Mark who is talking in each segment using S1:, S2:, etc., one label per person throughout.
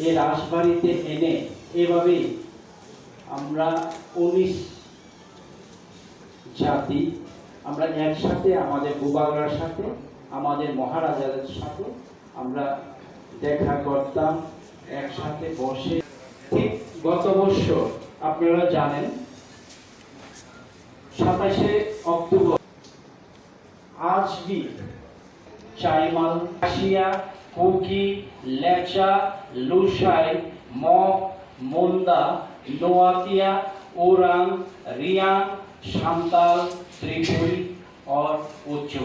S1: এই রাজবাড়িতে এনে এভাবেই আমরা 19 জাতি আমরা একসাথে আমাদের বুবাগরার সাথে আমাদের মহারাজাদের সাথে আমরা দেখা করতাম একসাথে বসে। ঠিক গত বছর আপনারা জানেন 27শে অক্টোবর आज भी चाईमाल, काशिया, कुकी, लेचा, लुशाई, मॉक, मुंदा, नोआतिया, ओरंग, रियांग, शांताल, त्रिपुरी और उच्चो।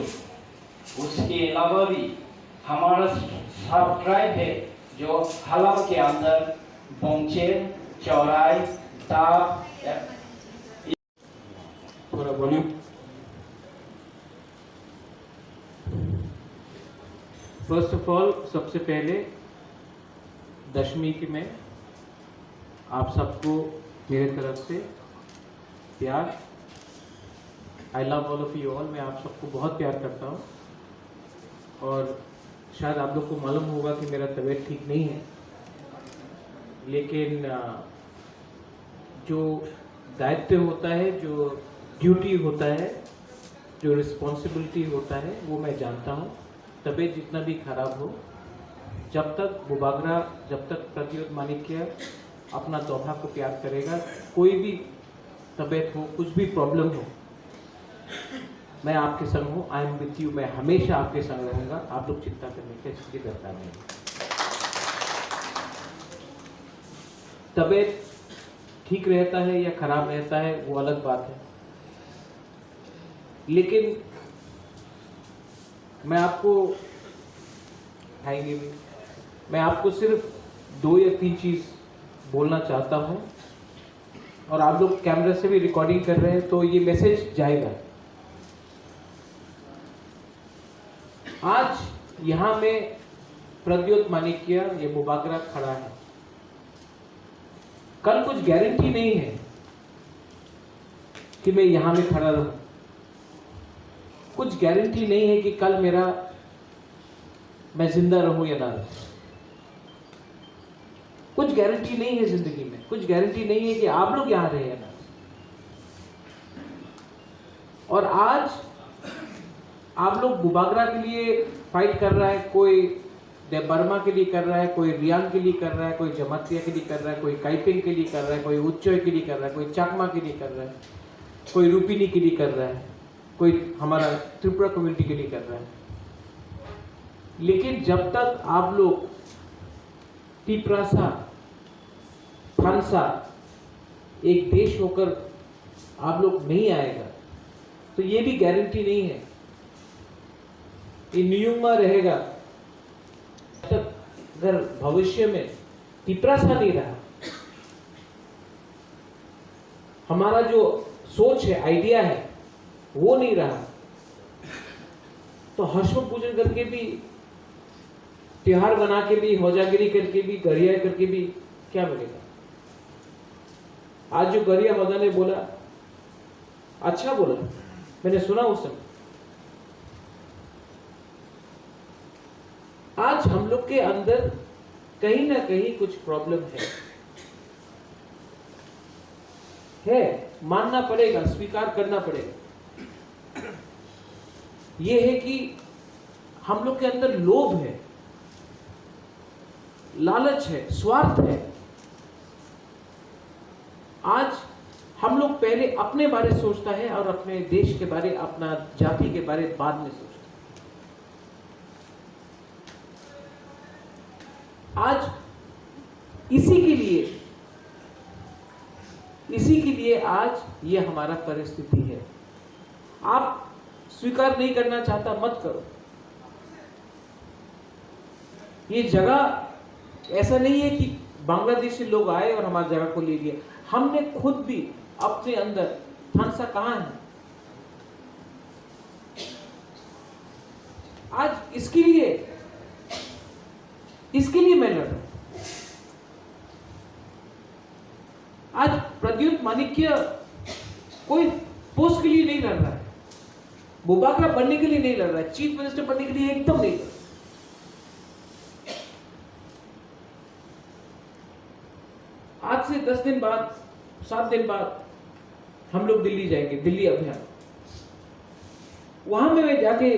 S1: उसके अलावा भी हमारा सब ट्राइब है जो हलम के अंदर बोंचेर, चौराई, दाब।
S2: थोड़ा वॉल्यूम। फर्स्ट ऑफ ऑल सबसे पहले दशमी की में आप सबको मेरे तरफ से प्यार। आई love all of you all. मैं आप सबको बहुत प्यार करता हूँ और शायद आप लोग को मालूम होगा कि मेरा तबीयत ठीक नहीं है, लेकिन जो दायित्व होता है, जो ड्यूटी होता है, जो रिस्पॉन्सिबिलिटी होता है वो मैं जानता हूँ। तबीयत जितना भी खराब हो, जब तक बुबागरा, जब तक प्रद्योत माणिक्य अपना तोहफा को प्यार करेगा, कोई भी तबीयत हो, कुछ भी प्रॉब्लम हो, मैं आपके संग हूँ। I am with you. मैं हमेशा आपके संग रहूँगा। आप लोग चिंता करने की दरकार नहीं। तबीयत ठीक रहता है या खराब रहता है वो अलग बात है, लेकिन मैं आपको खाएंगे भी, मैं आपको सिर्फ 2 या 3 चीज बोलना चाहता हूं, और आप लोग कैमरा से भी रिकॉर्डिंग कर रहे हैं तो ये मैसेज जाएगा। आज यहां में प्रद्योत माणिक्य ये बुबागरा खड़ा है। कल कुछ गारंटी नहीं है कि मैं यहां में खड़ा रहूं, कुछ गारंटी नहीं है कि कल मैं जिंदा रहूं या ना रहूं, कुछ गारंटी नहीं है जिंदगी में, कुछ गारंटी नहीं है कि आप लोग यहां रहे या ना। और आज आप लोग बुबागरा के लिए फाइट कर रहा है, कोई देबर्मा के लिए कर रहा है, कोई रियांग के लिए कर रहा है, कोई जमातिया के लिए कर रहा है, कोई काइपिंग के लिए कर रहा है, कोई उच्चोय के लिए कर रहा है, कोई चाकमा के लिए कर रहा है, कोई रूपिनी के लिए कर रहा है, कोई हमारा त्रिपुरा कम्युनिटी के लिए कर रहा है। लेकिन जब तक आप लोग तिप्रासा, थानसा एक देश होकर आप लोग नहीं आएगा, तो ये भी गारंटी नहीं है ये नियुमा रहेगा। तब अगर भविष्य में तिप्रासा नहीं रहा, हमारा जो सोच है, आइडिया है, वो नहीं रहा, तो हर्ष पूजन करके भी, त्योहार बना के भी, होजागिरी करके भी, गरिया करके भी क्या मिलेगा। आज जो गरिया मदन ने बोला, अच्छा बोला, मैंने सुना उस समय। आज हम लोग के अंदर कहीं ना कहीं कुछ प्रॉब्लम है, मानना पड़ेगा, स्वीकार करना पड़ेगा। ये है कि हम लोग के अंदर लोभ है, लालच है, स्वार्थ है। आज हम लोग पहले अपने बारे सोचता है और अपने देश के बारे, अपना जाति के बारे बाद में सोचता है। आज इसी के लिए आज ये हमारा परिस्थिति है। आप स्वीकार नहीं करना चाहता, मत करो। ये जगह ऐसा नहीं है कि बांग्लादेशी लोग आए और हमारी जगह को ले लिए। हमने खुद भी अपने अंदर, थानसा कहां है आज, इसके लिए मैं लड़ रहा हूं। आज प्रद्योत माणिक्य कोई पोस्ट के लिए नहीं लड़ रहा है, बुबागरा बनने के लिए नहीं लड़ रहा है, चीफ मिनिस्टर बनने के लिए एकदम नहीं लड़ रहा। 10 दिन बाद 7 दिन बाद हम लोग दिल्ली जाएंगे, दिल्ली अभियान। वहां में मैं जाके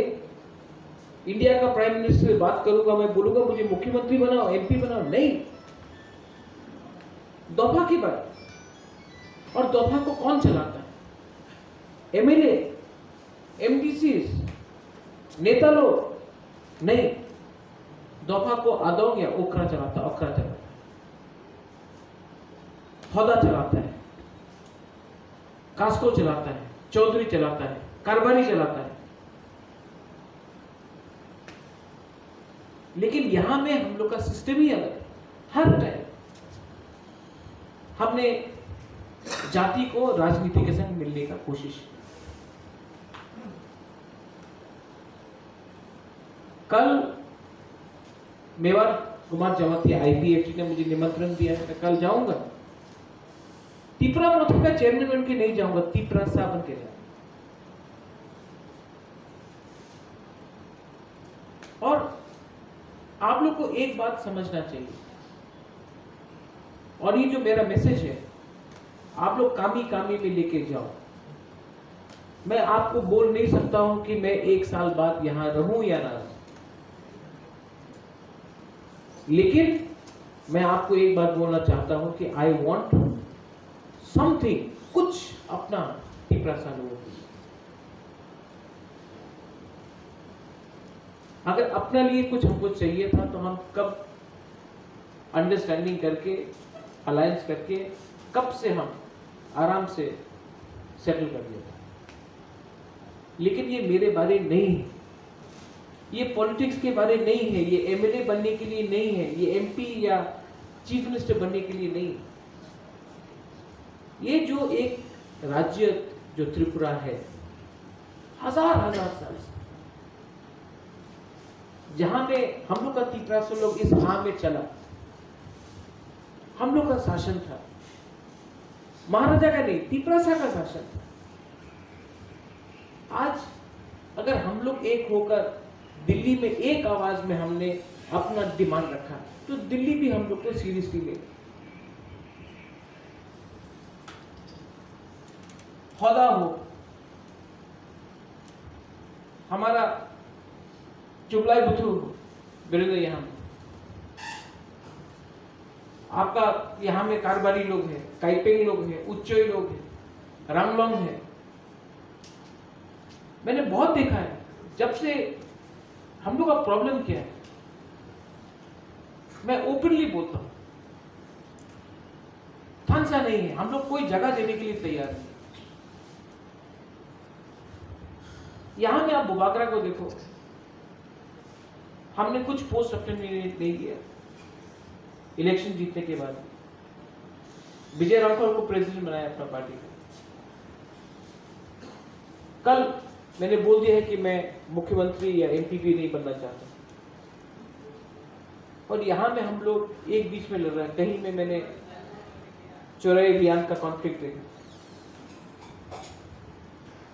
S2: इंडिया का प्राइम मिनिस्टर से बात करूंगा, मैं बोलूंगा मुझे मुख्यमंत्री बनाओ, एमपी बनाओ, नहीं, दफा की बात। और दफा को कौन चलाता है? एमएलए, एमडीसी, नेता लोग नहीं। दफा को आदौग या ओकरा चलाता है, हौदा चलाता है, कास्को चलाता है, चौधरी चलाता है, कारबारी चलाता है। लेकिन यहां में हम लोग का सिस्टम ही अलग है। हर टाइम हमने जाति को राजनीति के संग मिलने का कोशिश की। कल मेवाड़ कुमार जमातिया आईपीएफटी ने मुझे निमंत्रण दिया है, मैं कल जाऊंगा। तिपरा मोर्चा का चेयरमैन बन के नहीं जाऊंगा, तिपरा साहब बन के जाऊंगा। और आप लोग को एक बात समझना चाहिए, और ये जो मेरा मैसेज है, आप लोग कामी कामी में लेके जाओ। मैं आपको बोल नहीं सकता हूं कि मैं 1 साल बाद यहां रहूं या ना रहूं, लेकिन मैं आपको एक बात बोलना चाहता हूं कि आई वॉन्ट समथिंग, कुछ अपना तिपरा सा लोगों के लिए। अगर अपने लिए कुछ हमको चाहिए था तो हम कब अंडरस्टैंडिंग करके, अलायंस करके, कब से हम आराम से सेटल कर लेते। लेकिन ये मेरे बारे नहीं है, ये पॉलिटिक्स के बारे नहीं है, ये एमएलए बनने के लिए नहीं है, ये एमपी या चीफ मिनिस्टर बनने के लिए नहीं है। ये जो एक राज्य जो त्रिपुरा है, हजार हजार साल से, जहां में हम लोग का तिपरा से लोग इस भाव में चला, हम लोग का शासन था, महाराजा का नहीं, तिपरासा का शासन था। आज अगर हम लोग एक होकर दिल्ली में एक आवाज में हमने अपना डिमांड रखा, तो दिल्ली भी हम लोग को सीरियसली ले। हौदा हो, हमारा चुबलाई बुथु बिरंगे, यहां आपका यहां में कारबारी लोग हैं, काइपेंग लोग हैं, उच्चोई लोग हैं, रांगलोंग है। मैंने बहुत देखा है, जब से हम लोग का प्रॉब्लम क्या है, मैं ओपनली बोलता हूं, थानसा नहीं है, हम लोग कोई जगह देने के लिए तैयार नहीं। यहां में आप बुबागरा को देखो, हमने कुछ पोस्ट अपने नहीं दिया। इलेक्शन जीतने के बाद विजय राठौर को प्रेसिडेंट बनाया अपना पार्टी का। कल मैंने बोल दिया है कि मैं मुख्यमंत्री या एमपी भी नहीं बनना चाहता, और यहां में हम लोग एक बीच में लड़ रहे हैं। कहीं में मैंने चौराई अभियान का कॉन्फ्लिक्ट देखा,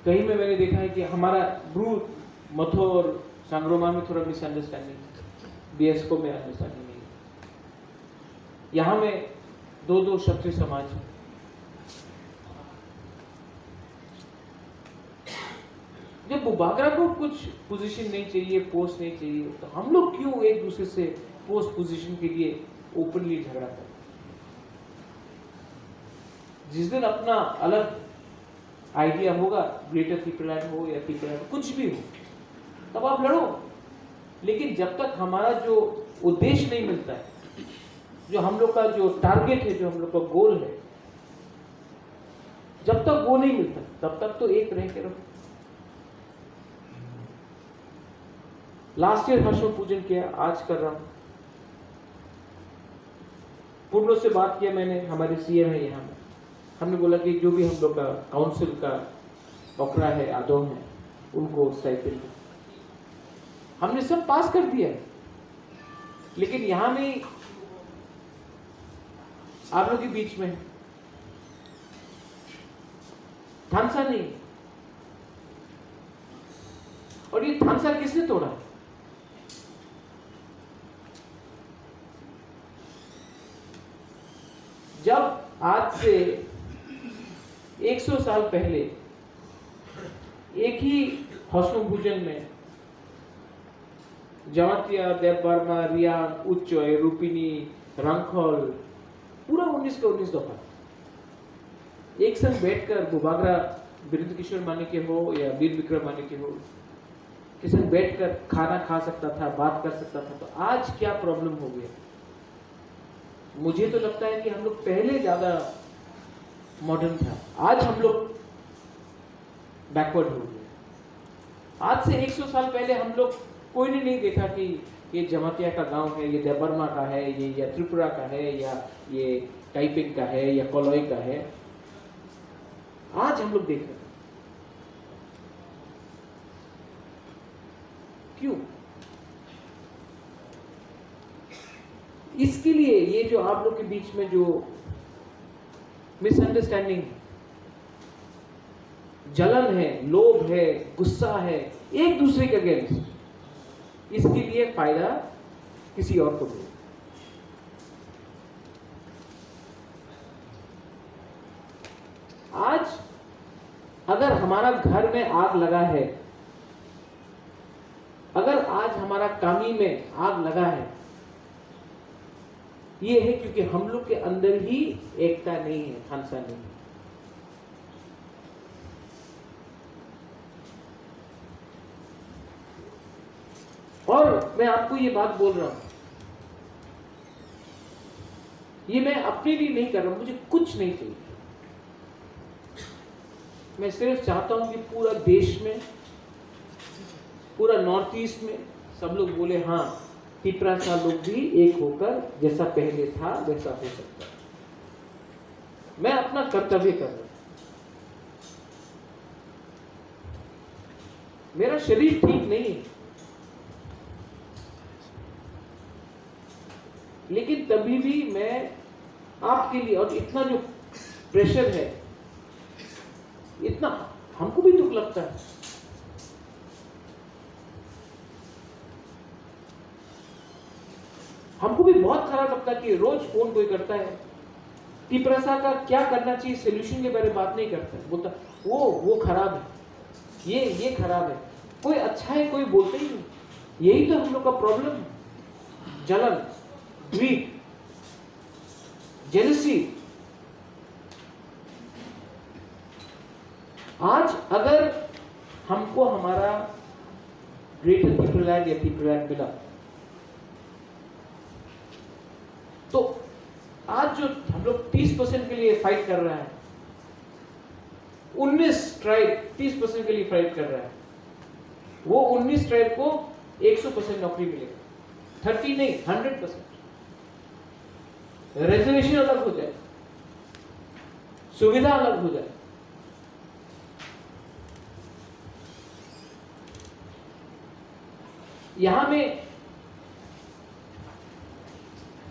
S2: कहीं में मैंने देखा है कि हमारा ब्रू मथो और सांग्रोमा में थोड़ा मिसअंडरस्टैंडिंग, बीएसको में अंडरस्टैंडिंग नहीं। यहां में दो क्षत्रिय समाज है, जब बुबागरा को कुछ पोजीशन नहीं चाहिए, पोस्ट नहीं चाहिए, तो हम लोग क्यों एक दूसरे से पोस्ट पोजीशन के लिए ओपनली झगड़ा करें? जिस दिन अपना अलग आइडिया होगा, ग्रेटर त्रिपुरालैंड हो या त्रिपुरालैंड कुछ भी हो, तब आप लड़ो। लेकिन जब तक हमारा जो उद्देश्य नहीं मिलता है, जो हम लोग का जो टारगेट है, जो हम लोग का गोल है, जब तक वो नहीं मिलता, तब तक तो एक रह के रहो। लास्ट ईयर हर्षो पूजन किया, आज कर रहा हूं। पूर्णों से बात किया मैंने, हमारे सीएम है यहाँ में, हमने बोला कि जो भी हम लोग का काउंसिल का ओकरा है, आदोम है, उनको स्टाइपेंड हमने सब पास कर दिया है। लेकिन यहां में आप लोग के बीच में थानसा नहीं, और ये थानसा किसने तोड़ा? जब आज से 100 साल पहले एक ही हौसलों भोजन में जमातिया, देवबर्मा, रियांग, उच्चोय, रूपिनी, रंखोल पूरा 19 का 19 दफा एक संग बैठकर बुबागरा बिरंद किशोर मानिके हो या वीर विक्रम मानिके हो के संग बैठकर खाना खा सकता था, बात कर सकता था। तो आज क्या प्रॉब्लम हो गया? मुझे तो लगता है कि हम लोग पहले ज्यादा मॉडर्न था, आज हम लोग बैकवर्ड हो गए। आज से 100 साल पहले हम लोग कोई ने नहीं देखा कि ये जमातिया का गांव है, ये देवबर्मा का है, ये या त्रिपुरा का है, या ये टाइपिंग का है, या कोलोई का है। आज हम लोग देख रहे हैं। क्यों? इसके लिए ये जो आप लोग के बीच में जो मिसअंडरस्टैंडिंग, जलन है, लोभ है, गुस्सा है एक दूसरे के अगेंस्ट, इसके लिए फायदा किसी और को दे। आज अगर हमारा घर में आग लगा है, अगर आज हमारा कामी में आग लगा है, ये है क्योंकि हम लोग के अंदर ही एकता नहीं है, खानसा नहीं है। और मैं आपको ये बात बोल रहा हूं, ये मैं अपने लिए नहीं कर रहा हूं, मुझे कुछ नहीं चाहिए। मैं सिर्फ चाहता हूं कि पूरा देश में, पूरा नॉर्थ ईस्ट में सब लोग बोले हाँ, तिपरासा लोग भी एक होकर जैसा पहले था वैसा हो सकता है। मैं अपना कर्तव्य कर रहा हूं। मेरा शरीर ठीक नहीं है, लेकिन तभी भी मैं आपके लिए, और इतना जो प्रेशर है, इतना हमको भी दुख लगता है। हमको भी बहुत खराब लगता है कि रोज फोन कोई करता है, तिपरासा का क्या करना चाहिए सोल्यूशन के बारे में बात नहीं करता है, बोलता वो खराब है, ये खराब है। कोई अच्छा है कोई बोलते ही नहीं। यही तो हम लोग का प्रॉब्लम है, जलन, ग्रीड, जेलसी। आज अगर हमको हमारा ग्रेटर तिपरलैंड या तिपरलैंड मिला, तो आज जो हम लोग 30% के लिए फाइट कर रहा है, 19 ट्राइब 30% के लिए फाइट कर रहा है, वो 19 ट्राइब को 100% नौकरी मिलेगा, 30 नहीं 100%। रिजर्वेशन अलग हो जाए, सुविधा अलग हो जाए। यहां में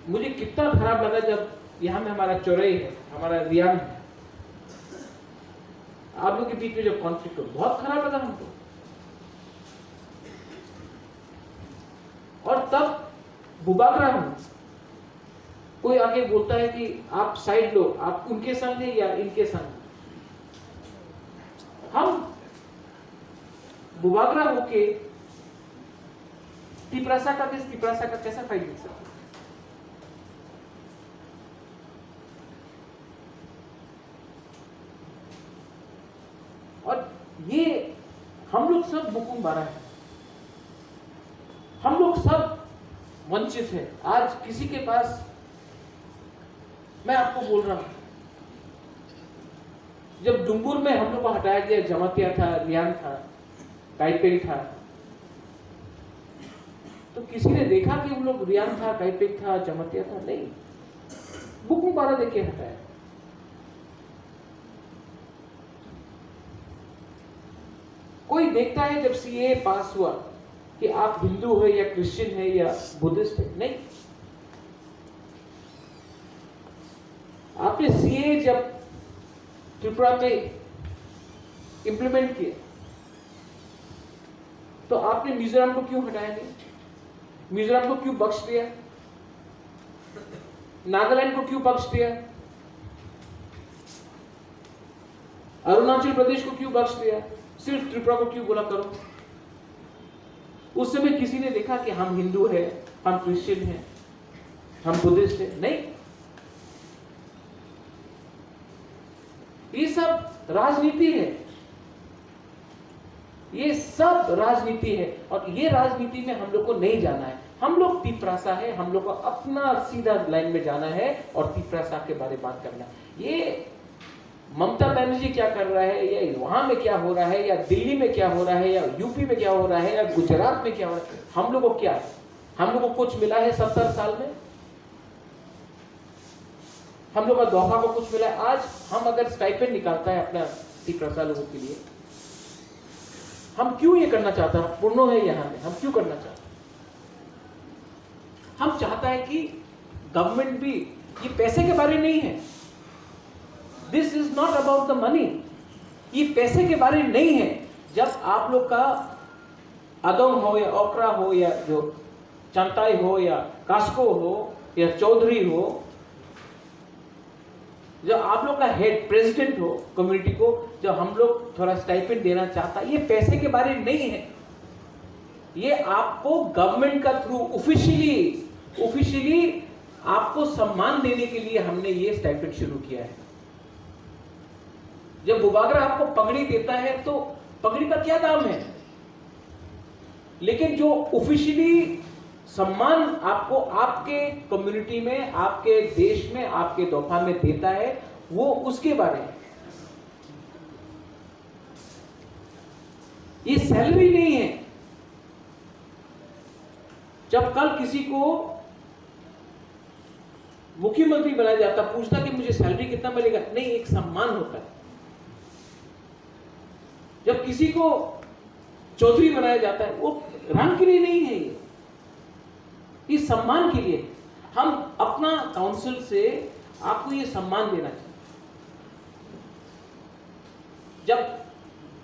S2: मुझे कितना खराब लगा जब यहां में हमारा चौराई है, हमारा रियांग है, आप लोग के बीच में जो कॉन्फ्लिक्ट हो, बहुत खराब लगा हमको। और तब बुबागरा हूं, कोई आके बोलता है कि आप साइड लो, आप उनके संग हैं या इनके संग। हम बुबागरा होके तिपरासा का कैसा फाइट देख सकते? और ये हम लोग सब बुकुम बारा है, हम लोग सब वंचित है। आज किसी के पास, मैं आपको बोल रहा हूं, जब डुंगुर में हम लोग को हटाया गया, जमातिया था, रियांग था, टाइपेंग था, तो किसी ने देखा कि वो लोग रियांग था, टाइपेंग था, जमातिया था? नहीं, बुकुम बारा देके हटाया। कोई देखता है जब सीए पास हुआ कि आप हिंदू है या क्रिश्चियन है या बुद्धिस्ट है? नहीं। आपने सीए जब त्रिपुरा में इंप्लीमेंट किया, तो आपने मिजोरम को क्यों हटाया नहीं? मिजोरम को क्यों बख्श दिया? नागालैंड को क्यों बख्श दिया? अरुणाचल प्रदेश को क्यों बख्श दिया, सिर्फ त्रिपुरा को क्यों बोला करो? उस समय किसी ने देखा कि हम हिंदू हैं, हम क्रिश्चियन हैं, हम बुद्धिस्ट हैं? नहीं। ये सब राजनीति है, ये सब राजनीति है, और ये राजनीति में हम लोग को नहीं जाना है। हम लोग तिपरासा है, हम लोग को अपना सीधा लाइन में जाना है और तिपरासा के बारे में बात करना है। ये ममता बनर्जी क्या कर रहा है, या वहां में क्या हो रहा है, या दिल्ली में क्या हो रहा है, या यूपी में क्या हो रहा है, या गुजरात में क्या हो रहा है, हम लोग को क्या है? हम लोग को कुछ मिला है 70 साल में? हम लोग का दोहा को कुछ मिला है? आज हम अगर स्टाइपेंड निकालता है अपना तिपरासा लोगों के लिए, हम क्यों ये करना चाहता है? पूर्ण है यहाँ में, हम क्यों करना चाहते हैं? हम चाहता है कि गवर्नमेंट भी, ये पैसे के बारे नहीं है, this is not about the money, ये पैसे के बारे नहीं है। जब आप लोग का अदोंग हो या ओकरा हो या जो चंताई हो या कास्को हो या चौधरी हो, जो आप लोग का हेड प्रेसिडेंट हो कम्युनिटी को, जो हम लोग थोड़ा स्टाइपेंड देना चाहता, ये पैसे के बारे नहीं है, ये आपको गवर्नमेंट का थ्रू ऑफिशियली आपको सम्मान देने के लिए हमने ये स्टाइपेंड शुरू किया है। जब बुबागरा आपको पगड़ी देता है तो पगड़ी का क्या दाम है, लेकिन जो ऑफिशियली सम्मान आपको आपके कम्युनिटी में, आपके देश में, आपके दोफा में देता है, वो उसके बारे में। ये सैलरी नहीं है। जब कल किसी को मुख्यमंत्री बनाया जाता, पूछता कि मुझे सैलरी कितना मिलेगा, नहीं, एक सम्मान होता है। जब किसी को चौधरी बनाया जाता है, वो रंग के लिए नहीं है, ये सम्मान के लिए। हम अपना काउंसिल से आपको ये सम्मान देना चाहिए। जब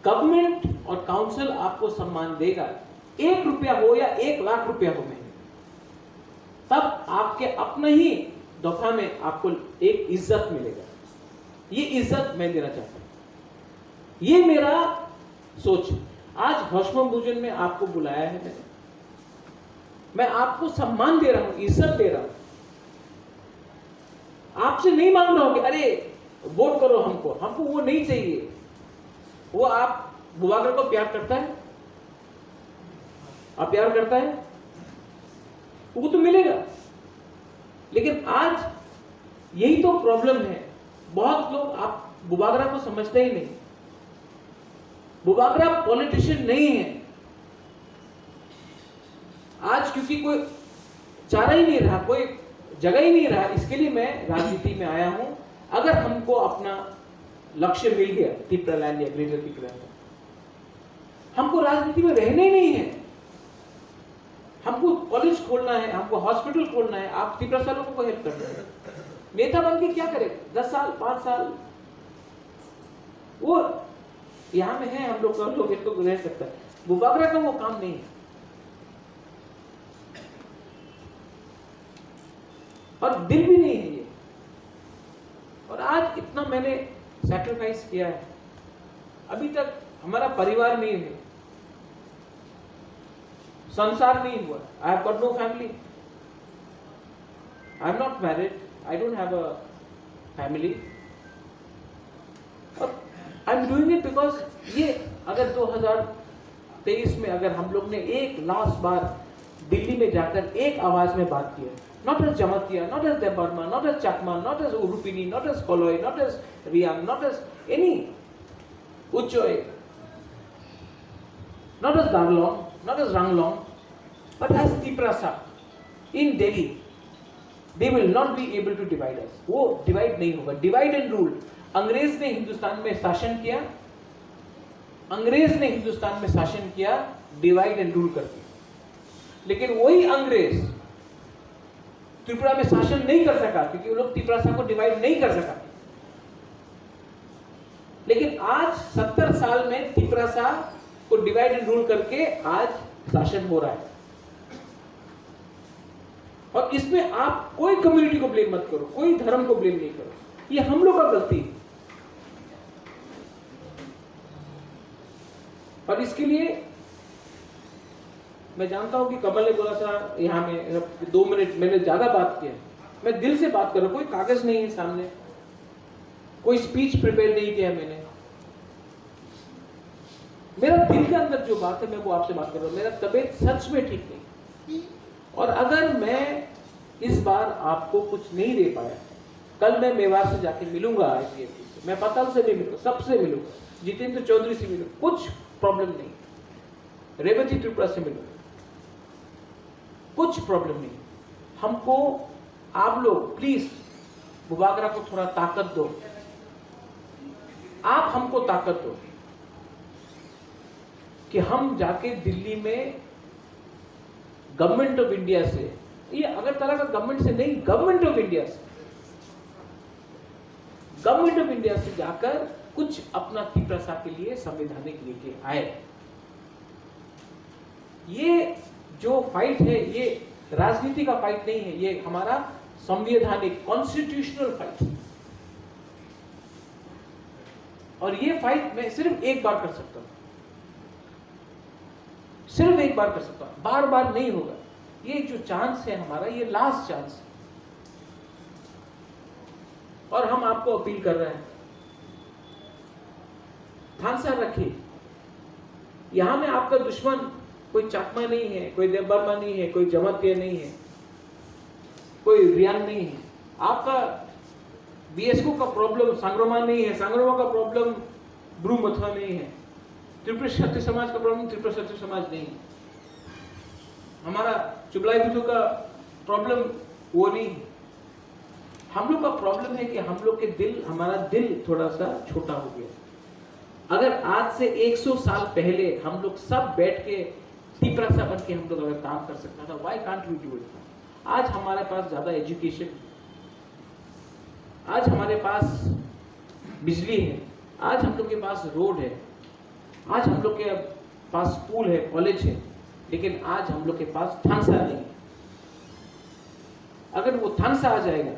S2: गवर्नमेंट और काउंसिल आपको सम्मान देगा, 1 रुपया हो या 1 लाख रुपया हो महीने, तब आपके अपने ही दफा में आपको एक इज्जत मिलेगा। ये इज्जत मैं देना चाहता हूं, ये मेरा सोच। आज हौसम भोजन में आपको बुलाया है, मैं आपको सम्मान दे रहा हूं, इज्जत दे रहा हूं। आपसे नहीं मांग रहा हूं कि अरे वोट करो हमको वो नहीं चाहिए। वो आप बुबागरा को प्यार करता है, आप प्यार करता है, वो तो मिलेगा। लेकिन आज यही तो प्रॉब्लम है, बहुत लोग आप बुबागरा को समझते ही नहीं। बुबागरा पॉलिटिशियन नहीं है आज, क्योंकि कोई चारा ही नहीं रहा, कोई जगह ही नहीं रहा। इसके लिए मैं राजनीति में आया हूं। अगर हमको अपना लक्ष्य मिल गया तिपरा लैंड या ग्रेटर तिपरा, हमको राजनीति में रहना ही नहीं है। हमको कॉलेज खोलना है, हमको हॉस्पिटल खोलना है, आप तिपरा लोगों को हेल्प करना है। नेता बन के क्या करे? 10 साल 5 साल वो यहां में है, हम लोग का लोग इसको रह सकता है। बुबागरा का वो काम नहीं है, और दिल भी नहीं है ये। और आज इतना मैंने सैक्रिफाइस किया है, अभी तक हमारा परिवार नहीं है, संसार नहीं हुआ। I have got no family, I am not married, I don't have a family. और I am doing it because ये अगर 2023 में अगर हम लोग ने एक लास्ट बार दिल्ली में जाकर एक आवाज में बात किया, not as Jamatia, not as Debarma, not as Chakma, not as Urupini, not as Koloi, not as Riang, not as any Uchoi, not as Darlong, not as Ranglong, but as Tiprasa in Delhi. They will not be able to divide us. वो divide नहीं होगा, divide and rule. अंग्रेज ने हिंदुस्तान में शासन किया, अंग्रेज ने हिंदुस्तान में शासन किया, divide and rule करके। लेकिन वही अंग्रेज त्रिपुरा में शासन नहीं कर सका, क्योंकि वो लोग तिपरासा को डिवाइड नहीं कर सका। लेकिन आज 70 साल में तिपरासा को डिवाइड एंड रूल करके आज शासन हो रहा है। और इसमें आप कोई कम्युनिटी को ब्लेम मत करो, कोई धर्म को ब्लेम नहीं करो, ये हम लोग का गलती है। और इसके लिए मैं जानता हूं कि कमल ने बोला था यहाँ में 2 मिनट, मैंने ज्यादा बात किया, मैं दिल से बात कर रहा हूं, कोई कागज नहीं है सामने, कोई स्पीच प्रिपेयर नहीं किया मैंने, मेरा दिल के अंदर जो बात है मैं वो आपसे बात कर रहा हूं। मेरा तबीयत सच में ठीक नहीं, और अगर मैं इस बार आपको कुछ नहीं दे पाया, कल मैं मेवाड़ से जाके मिलूंगा आईपीएफटी से, मैं पताल से भी मिलूंगा, सबसे मिलूंगा, जितेंद्र चौधरी से मिलूंगा, कुछ प्रॉब्लम नहीं, रेवती त्रिपुरा से मिलूंगा, कुछ प्रॉब्लम नहीं। हमको आप लोग प्लीज बुबागरा को थोड़ा ताकत दो, आप हमको ताकत दो कि हम जाके दिल्ली में गवर्नमेंट ऑफ इंडिया से, ये अगरतला का गवर्नमेंट से नहीं, गवर्नमेंट ऑफ इंडिया से, गवर्नमेंट ऑफ इंडिया से जाकर कुछ अपना त्रिपुरा के लिए संवैधानिक लेके आए। ये जो फाइट है ये राजनीति का फाइट नहीं है, ये हमारा संवैधानिक कॉन्स्टिट्यूशनल फाइट है, और ये फाइट मैं सिर्फ एक बार कर सकता हूं, सिर्फ एक बार कर सकता हूं, बार बार नहीं होगा। ये जो चांस है हमारा, ये लास्ट चांस है, और हम आपको अपील कर रहे हैं, थानसा रखिए। यहां में आपका दुश्मन कोई चाकमा नहीं है, कोई देवबर्मा नहीं है, कोई जमातिया नहीं है, कोई रियान नहीं है। आपका बीएसको का प्रॉब्लम सांग्रोमा नहीं है, सांग्रोमा का प्रॉब्लम ब्रू मथुरा नहीं है, त्रिपुरा क्षत्रिय समाज का प्रॉब्लम त्रिपुरा क्षत्रिय समाज नहीं है, हमारा चुबलाई बिधु का प्रॉब्लम वो नहीं है। हम लोग का प्रॉब्लम है कि हम लोग के दिल, हमारा दिल थोड़ा सा छोटा हो गया। अगर आज से 100 साल पहले हम लोग सब बैठ के तीपरा सा बन के हम लोग अगर काम कर सकता था, why can't we do it? आज हमारे पास ज्यादा एजुकेशन, आज हमारे पास बिजली है, आज हम लोग के पास रोड है, आज हम लोग के पास स्कूल है, कॉलेज है, लेकिन आज हम लोग के पास थानसा नहीं है। अगर वो थानसा आ जाएगा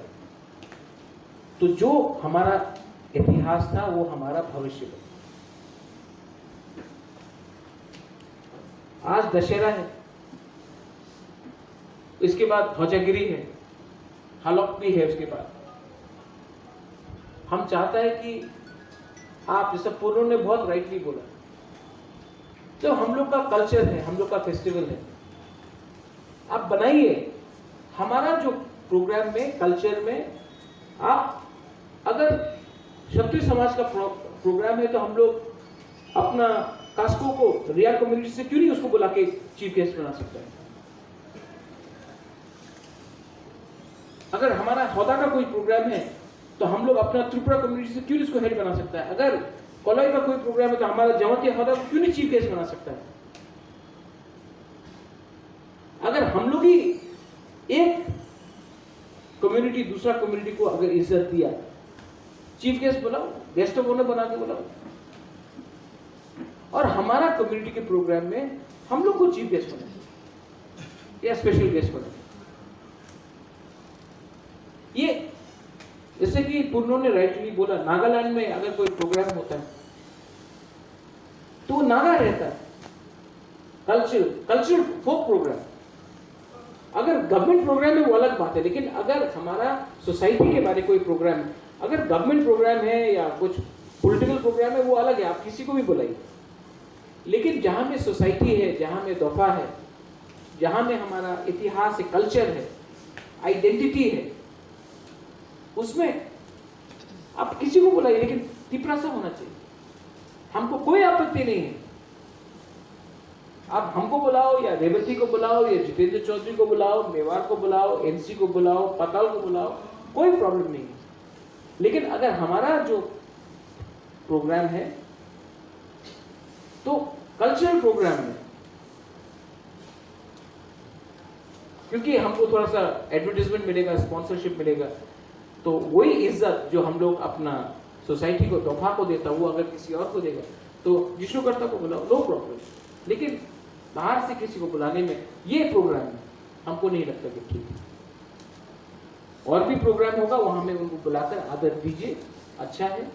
S2: तो जो हमारा इतिहास था वो हमारा भविष्य बनेगा। आज दशहरा है, इसके बाद ध्वजागिरी है, हलक भी है, उसके बाद हम चाहता है कि आप, जैसे पूर्व ने बहुत राइटली बोला, तो हम लोग का कल्चर है, हम लोग का फेस्टिवल है, आप बनाइए। हमारा जो प्रोग्राम में, कल्चर में, आप अगर क्षत्रिय समाज का प्रोग्राम है तो हम लोग अपना कास्को को, रिया कम्युनिटी से क्यों नहीं उसको बुला के चीफ गेस्ट बना सकते हैं? अगर हमारा हौदा का कोई प्रोग्राम है तो हम लोग अपना त्रिपुरा कम्युनिटी से क्यों नहीं उसको हेड बना सकता है? अगर कोलाई का कोई प्रोग्राम है तो हमारा जमातिया हौदा को क्यों नहीं चीफ गेस्ट बना सकता है? अगर हम लोग ही एक कम्युनिटी दूसरा कम्युनिटी को अगर इज्जत दिया, चीफ गेस्ट बुलाओ, गेस्ट ऑफ ऑनर बना के बुलाओ, और हमारा कम्युनिटी के प्रोग्राम में हम लोग को चीफ गेस्ट बनाए या स्पेशल गेस्ट बनाए। ये जैसे कि पूर्णों ने राइटली बोला, नागालैंड में अगर कोई प्रोग्राम होता है तो नागा रहता है, कल्चरल फोक प्रोग्राम। अगर गवर्नमेंट प्रोग्राम है वो अलग बात है, लेकिन अगर हमारा सोसाइटी के बारे कोई प्रोग्राम है, अगर गवर्नमेंट प्रोग्राम है या कुछ पॉलिटिकल प्रोग्राम है, वो अलग है, आप किसी को भी बुलाइए। लेकिन जहां में सोसाइटी है, जहां में दोफा है, जहां में हमारा इतिहास है, कल्चर है, आइडेंटिटी है, उसमें आप किसी को बुलाइए, लेकिन त्रिपुरा से होना चाहिए। हमको कोई आपत्ति नहीं है, आप हमको बुलाओ या रेवती को बुलाओ या जितेंद्र चौधरी को बुलाओ, मेवाड़ को बुलाओ, एनसी को बुलाओ, पताल को बुलाओ, कोई प्रॉब्लम नहीं है। लेकिन अगर हमारा जो प्रोग्राम है तो कल्चरल प्रोग्राम है, क्योंकि हमको थोड़ा सा एडवर्टाइजमेंट मिलेगा, स्पॉन्सरशिप मिलेगा, तो वही इज्जत जो हम लोग अपना सोसाइटी को, तोहफा को देता, वो अगर किसी और को देगा तो विष्णुकर्ता को बुलाओ, नो प्रॉब्लम। लेकिन बाहर से किसी को बुलाने में, ये प्रोग्राम है, हमको नहीं लगता कि ठीक है। और भी प्रोग्राम होगा, वहां में उनको बुलाकर आदर दीजिए, अच्छा है,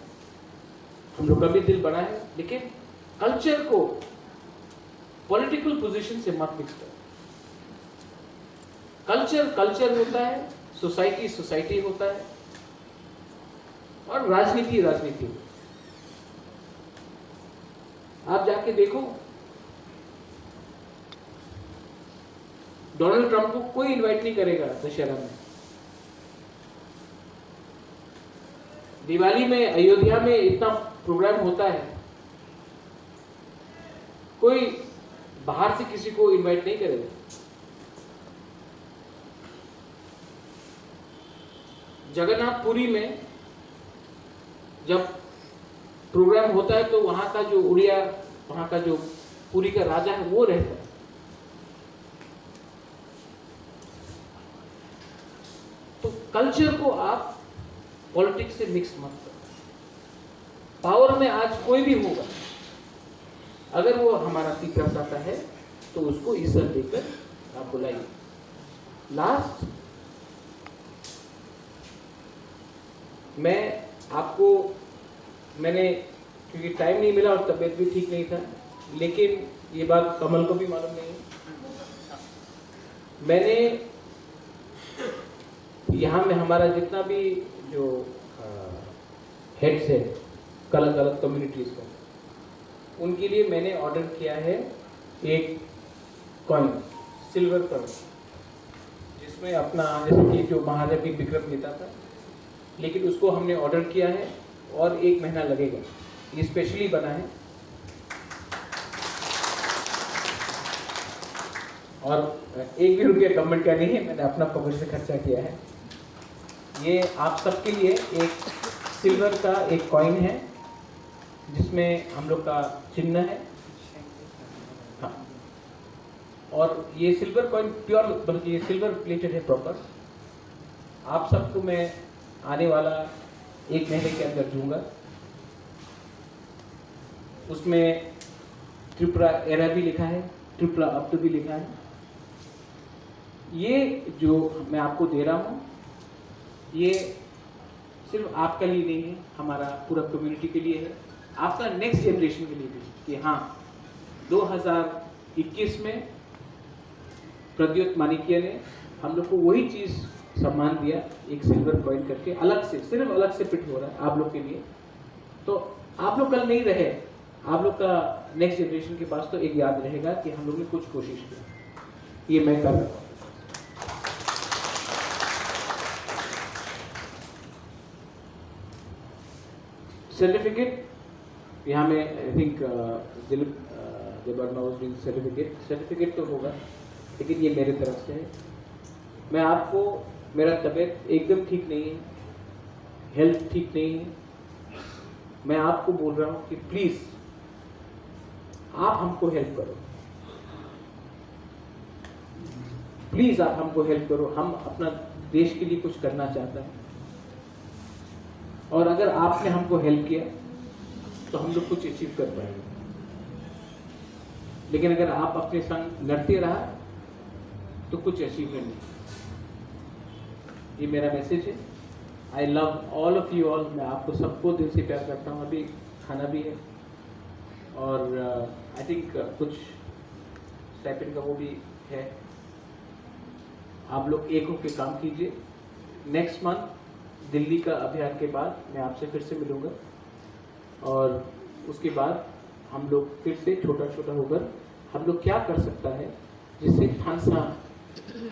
S2: हम लोग का भी दिल बड़ा है, लेकिन कल्चर को पॉलिटिकल पोजीशन से मत मिक्स करो। कल्चर कल्चर होता है, सोसाइटी सोसाइटी होता है, और राजनीति राजनीति। आप जाके देखो, डोनाल्ड ट्रंप को कोई इनवाइट नहीं करेगा दशहरा में। दिवाली में अयोध्या में इतना प्रोग्राम होता है, कोई बाहर से किसी को इनवाइट नहीं करेगा। जगन्नाथपुरी में जब प्रोग्राम होता है तो वहां का जो उड़िया, वहां का जो पुरी का राजा है वो रहता है। तो कल्चर को आप पॉलिटिक्स से मिक्स मत करो। पावर में आज कोई भी होगा, अगर वो हमारा तीसरा चाहता है तो उसको इज्जत देकर आप बुलाइए। लास्ट, मैं आपको, मैंने, क्योंकि टाइम नहीं मिला और तबीयत भी ठीक नहीं था, लेकिन ये बात कमल को भी मालूम नहीं है, मैंने यहाँ में हमारा जितना भी जो हेड्स है अलग अलग कम्युनिटीज का, उनके लिए मैंने ऑर्डर किया है एक कॉइन, सिल्वर कॉइन, जिसमें अपना, जैसे कि जो महाराजा विक्रम लेता था, लेकिन उसको हमने ऑर्डर किया है और 1 महीना लगेगा। ये स्पेशली बना है और 1 भी रुपया गवर्नमेंट का नहीं है, मैंने अपना पॉकेट से खर्चा किया है। ये आप सबके लिए एक सिल्वर का एक कॉइन है जिसमें हम लोग का चिन्ह है। हाँ, और ये सिल्वर कॉइन प्योर, बल्कि ये सिल्वर प्लेटेड है प्रॉपर। आप सबको मैं आने वाला 1 महीने के अंदर दूंगा। उसमें त्रिपुरा एरा भी लिखा है, त्रिपुरा अब्द भी लिखा है। ये जो मैं आपको दे रहा हूँ, ये सिर्फ आपके लिए नहीं है, हमारा पूरा कम्युनिटी के लिए है, आपका नेक्स्ट जनरेशन के लिए भी, कि हाँ 2021 में प्रद्योत माणिक्य ने हम लोग को वही चीज़ सम्मान दिया, एक सिल्वर कॉइन करके, अलग से, सिर्फ अलग से फिट हो रहा है आप लोग के लिए। तो आप लोग कल नहीं रहे, आप लोग का नेक्स्ट जनरेशन के पास तो एक याद रहेगा कि हम लोग ने कुछ कोशिश की। ये मैं कर रहा हूँ। सर्टिफिकेट यहाँ में I think Dilip Debbarma was doing certificate तो होगा, लेकिन ये मेरे तरफ से है। मैं आपको, मेरा तबीयत एकदम ठीक नहीं है, हेल्थ ठीक नहीं है, मैं आपको बोल रहा हूँ कि प्लीज आप हमको हेल्प करो, प्लीज आप हमको हेल्प करो। हम अपना देश के लिए कुछ करना चाहते हैं, और अगर आपने हमको हेल्प किया तो हम लोग कुछ अचीव कर पाएंगे। लेकिन अगर आप अपने संग लड़ते रहा तो कुछ अचीवमेंट नहीं। ये मेरा मैसेज है। आई love all of you all. मैं आपको सबको दिल से प्यार करता हूँ। अभी खाना भी है और आई थिंक कुछ स्टाइपेंड का वो भी है। आप लोग एक होकर काम कीजिए। नेक्स्ट मंथ दिल्ली का अभियान के बाद मैं आपसे फिर से मिलूंगा, और उसके बाद हम लोग फिर से छोटा छोटा होकर हम लोग क्या कर सकता है जिससे थानसा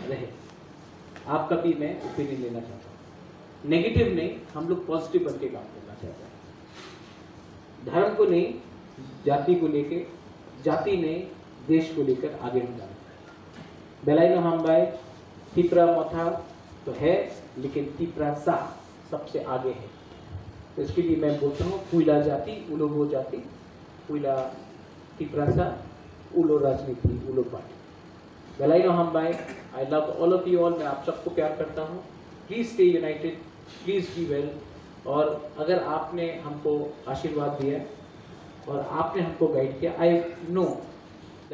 S2: रहे। आपका भी मैं ओपिनियन लेना चाहता हूँ। नेगेटिव नहीं, हम लोग पॉजिटिव बन के काम करना चाहते हैं। धर्म को नहीं, जाति को लेके, जाति नहीं देश को लेकर आगे हम जाना है। बेलाइनो हमबाई तिप्रा मथा तो है, लेकिन तिप्रा सा सबसे आगे है। तो इसके लिए मैं बोलता हूँ पुइला जाति उलो वो जाति, पुइला तिप्रा सा उलो राजनीति उलो पार्टी। बेलाइनो हमबाई, I love all of you all. मैं आप सबको प्यार करता हूँ। Please stay united, please be well. और अगर आपने हमको आशीर्वाद दिया और आपने हमको गाइड किया, आई नो